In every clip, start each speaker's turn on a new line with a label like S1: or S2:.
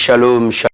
S1: Shalom, shalom.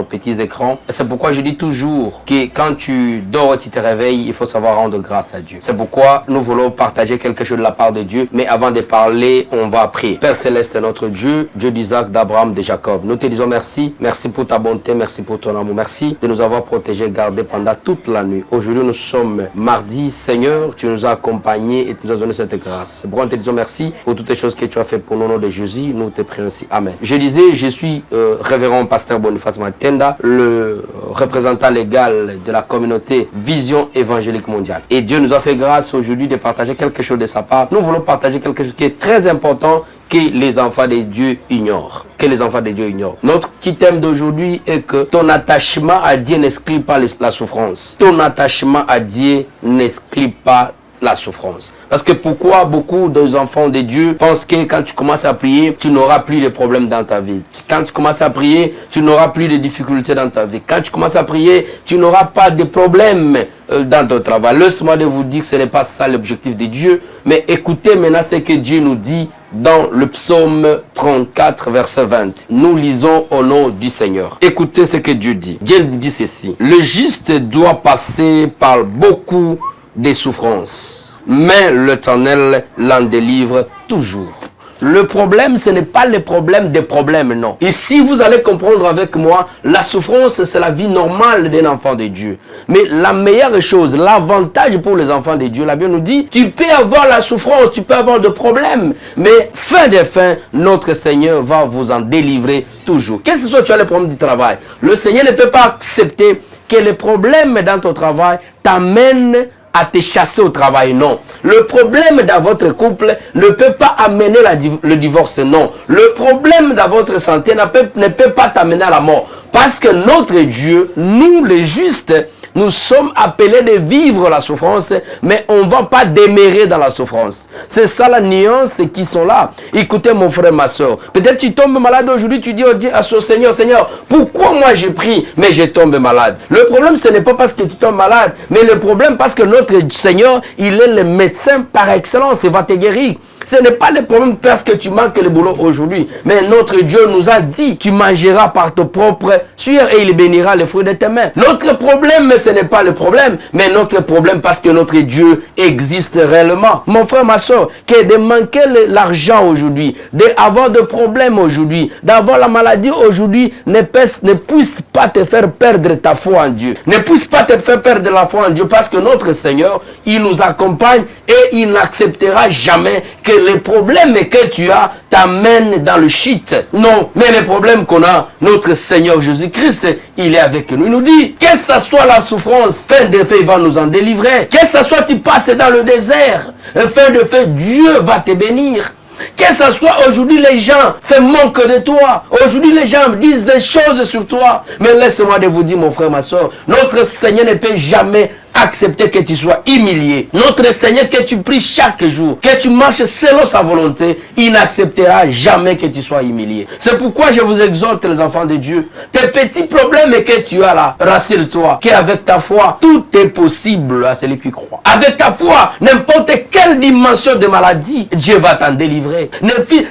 S1: Petits écrans. C'est pourquoi je dis toujours que quand tu dors, tu te réveilles, il faut savoir rendre grâce à Dieu. C'est pourquoi nous voulons partager quelque chose de la part de Dieu. Mais avant de parler, on va prier. Père Céleste, notre Dieu, Dieu d'Isaac, d'Abraham, de Jacob. Nous te disons merci. Merci pour ta bonté, merci pour ton amour. Merci de nous avoir protégés, gardés pendant toute la nuit. Aujourd'hui, nous sommes mardi. Seigneur, tu nous as accompagnés et tu nous as donné cette grâce. C'est pourquoi nous te disons merci pour toutes les choses que tu as fait pour nous, au nom de Jésus. Nous te prions ainsi. Amen. Je disais, je suis révérend pasteur Boniface Matenda, le représentant légal de la communauté Vision Évangélique Mondiale. Et Dieu nous a fait grâce aujourd'hui de partager quelque chose de sa part. Nous voulons partager quelque chose qui est très important que les enfants de Dieu ignorent. Que les enfants de Dieu ignorent. Notre petit thème d'aujourd'hui est que ton attachement à Dieu n'exclut pas la souffrance. Ton attachement à Dieu n'exclut pas la souffrance. Parce que pourquoi beaucoup d'enfants de Dieu pensent que quand tu commences à prier, tu n'auras plus de problèmes dans ta vie. Quand tu commences à prier, tu n'auras plus de difficultés dans ta vie. Quand tu commences à prier, tu n'auras pas de problèmes dans ton travail. Laisse-moi de vous dire que ce n'est pas ça l'objectif de Dieu. Mais écoutez maintenant ce que Dieu nous dit dans le psaume 34, verset 20. Nous lisons au nom du Seigneur. Écoutez ce que Dieu dit. Dieu nous dit ceci. Le juste doit passer par beaucoup de souffrances, mais l'Éternel l'en délivre toujours. Le problème, ce n'est pas le problème des problèmes, non. Ici, vous allez comprendre avec moi, la souffrance, c'est la vie normale d'un enfant de Dieu. Mais la meilleure chose, l'avantage pour les enfants de Dieu, la Bible nous dit, tu peux avoir la souffrance, tu peux avoir des problèmes, mais fin des fins, notre Seigneur va vous en délivrer toujours. Qu'est-ce que ce soit, tu as le problème du travail. Le Seigneur ne peut pas accepter que les problèmes dans ton travail t'amènent à te chasser au travail, non. Le problème dans votre couple ne peut pas amener le divorce, non. Le problème dans votre santé ne peut pas t'amener à la mort. Parce que notre Dieu, nous les justes, nous sommes appelés de vivre la souffrance, mais on ne va pas demeurer dans la souffrance. C'est ça la nuance qui sont là. Écoutez mon frère, ma soeur. Peut-être tu tombes malade aujourd'hui, tu dis à son Seigneur, Seigneur, pourquoi moi j'ai pris, mais je tombe malade. Le problème, ce n'est pas parce que tu tombes malade, mais le problème parce que notre Seigneur, il est le médecin par excellence, il va te guérir. Ce n'est pas le problème parce que tu manques le boulot aujourd'hui. Mais notre Dieu nous a dit, tu mangeras par ton propre sueur et il bénira les fruits de tes mains. Notre problème, ce n'est pas le problème, mais notre problème parce que notre Dieu existe réellement. Mon frère, ma soeur, que de manquer l'argent aujourd'hui, d'avoir des problèmes aujourd'hui, d'avoir la maladie aujourd'hui, ne puisse pas te faire perdre ta foi en Dieu. Ne puisse pas te faire perdre la foi en Dieu parce que notre Seigneur, il nous accompagne et il n'acceptera jamais que les problèmes que tu as t'amènent dans le shit. Non, mais les problèmes qu'on a, notre Seigneur Jésus-Christ, il est avec nous. Il nous dit, que ce soit la souffrance, fin de fait, il va nous en délivrer. Que ce soit tu passes dans le désert, fin de fait, Dieu va te bénir. Que ce soit aujourd'hui les gens se moquent de toi. Aujourd'hui les gens disent des choses sur toi. Mais laisse-moi de vous dire, mon frère, ma soeur, notre Seigneur ne peut jamais accepter que tu sois humilié. Notre Seigneur, que tu pries chaque jour, que tu marches selon sa volonté, il n'acceptera jamais que tu sois humilié. C'est pourquoi je vous exhorte, les enfants de Dieu, tes petits problèmes que tu as là, rassure-toi qu'avec ta foi, tout est possible à celui qui croit. Avec ta foi, n'importe quelle dimension de maladie, Dieu va t'en délivrer.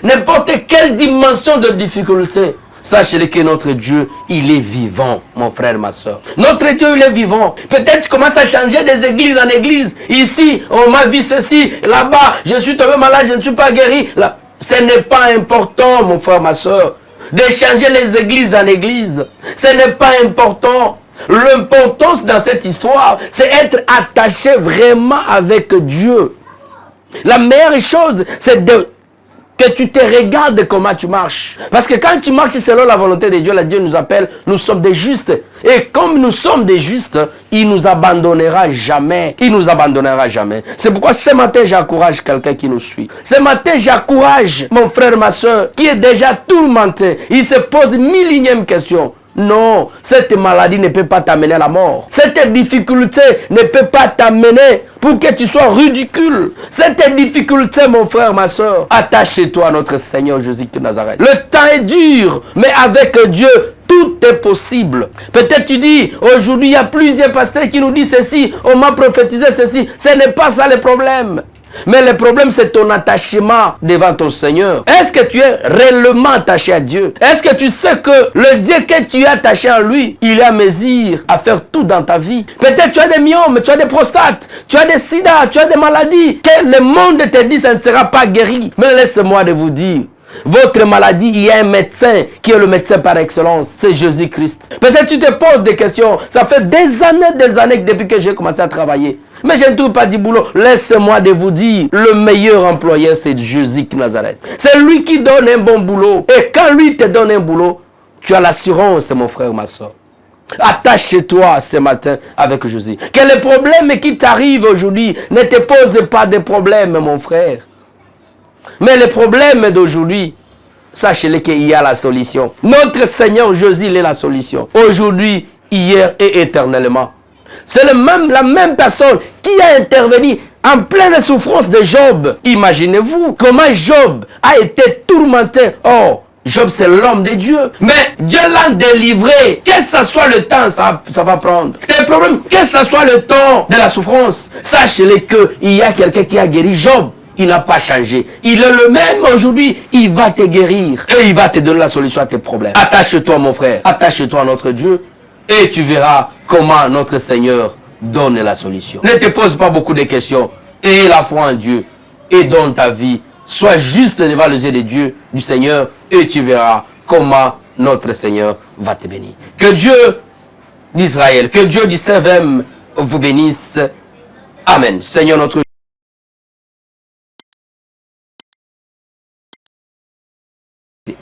S1: N'importe quelle dimension de difficulté, sachez que notre Dieu, il est vivant, mon frère, ma soeur. Notre Dieu, il est vivant. Peut-être tu commences à changer des églises en église. Ici, on m'a vu ceci. Là-bas, je suis tombé malade, je ne suis pas guéri. Là, ce n'est pas important, mon frère, ma soeur, de changer les églises en église. Ce n'est pas important. L'importance dans cette histoire, c'est être attaché vraiment avec Dieu. La meilleure chose, c'est que tu te regardes comment tu marches. Parce que quand tu marches selon la volonté de Dieu, là, Dieu nous appelle, nous sommes des justes. Et comme nous sommes des justes, il nous abandonnera jamais. Il nous abandonnera jamais. C'est pourquoi ce matin, j'encourage quelqu'un qui nous suit. Ce matin, j'encourage mon frère, ma soeur, qui est déjà tourmenté. Il se pose 1000e question. Non, cette maladie ne peut pas t'amener à la mort. Cette difficulté ne peut pas t'amener pour que tu sois ridicule. Cette difficulté, mon frère, ma soeur, attache-toi à notre Seigneur Jésus de Nazareth. Le temps est dur, mais avec Dieu, tout est possible. Peut-être tu dis, aujourd'hui, il y a plusieurs pasteurs qui nous disent ceci, on m'a prophétisé ceci. Ce n'est pas ça le problème. Mais le problème, c'est ton attachement devant ton Seigneur. Est-ce que tu es réellement attaché à Dieu? Est-ce que tu sais que le Dieu que tu es attaché à lui, il est à mesure à faire tout dans ta vie? Peut-être tu as des myomes, tu as des prostates, tu as des sida, tu as des maladies que le monde te dit ça ne sera pas guéri. Mais laisse-moi de vous dire, votre maladie, il y a un médecin qui est le médecin par excellence, c'est Jésus-Christ. Peut-être tu te poses des questions. Ça fait des années depuis que j'ai commencé à travailler. Mais je ne trouve pas du boulot. Laissez-moi de vous dire, le meilleur employeur, c'est Jésus de Nazareth. C'est lui qui donne un bon boulot. Et quand lui te donne un boulot, tu as l'assurance, mon frère, ma soeur. Attache-toi ce matin avec Jésus. Que les problèmes qui t'arrivent aujourd'hui ne te posent pas de problèmes, mon frère. Mais les problèmes d'aujourd'hui, sachez-le qu'il y a la solution. Notre Seigneur Jésus, il est la solution. Aujourd'hui, hier et éternellement. C'est la même personne qui a intervenu en pleine souffrance de Job. Imaginez-vous comment Job a été tourmenté. Oh, Job, c'est l'homme de Dieu. Mais Dieu l'a délivré. Que ce soit le temps, ça va prendre. Les problèmes, que ce soit le temps de la souffrance, sachez-le qu'il y a quelqu'un qui a guéri Job. Il n'a pas changé. Il est le même aujourd'hui. Il va te guérir. Et il va te donner la solution à tes problèmes. Attache-toi, mon frère. Attache-toi à notre Dieu. Et tu verras comment notre Seigneur donne la solution. Ne te pose pas beaucoup de questions. Aie la foi en Dieu. Et donne ta vie. Sois juste devant les yeux de Dieu, du Seigneur. Et tu verras comment notre Seigneur va te bénir. Que Dieu d'Israël, que Dieu du Saint-Vême vous bénisse. Amen. Seigneur notre Dieu.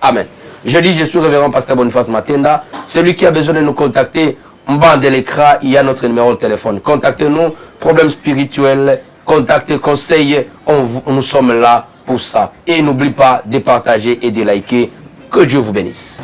S1: Amen. Je dis, je suis révérend pasteur Boniface Matenda. Celui qui a besoin de nous contacter, en bas de l'écran, il y a notre numéro de téléphone. Contactez-nous, problèmes spirituels, contactez, conseils, nous sommes là pour ça. Et n'oublie pas de partager et de liker. Que Dieu vous bénisse.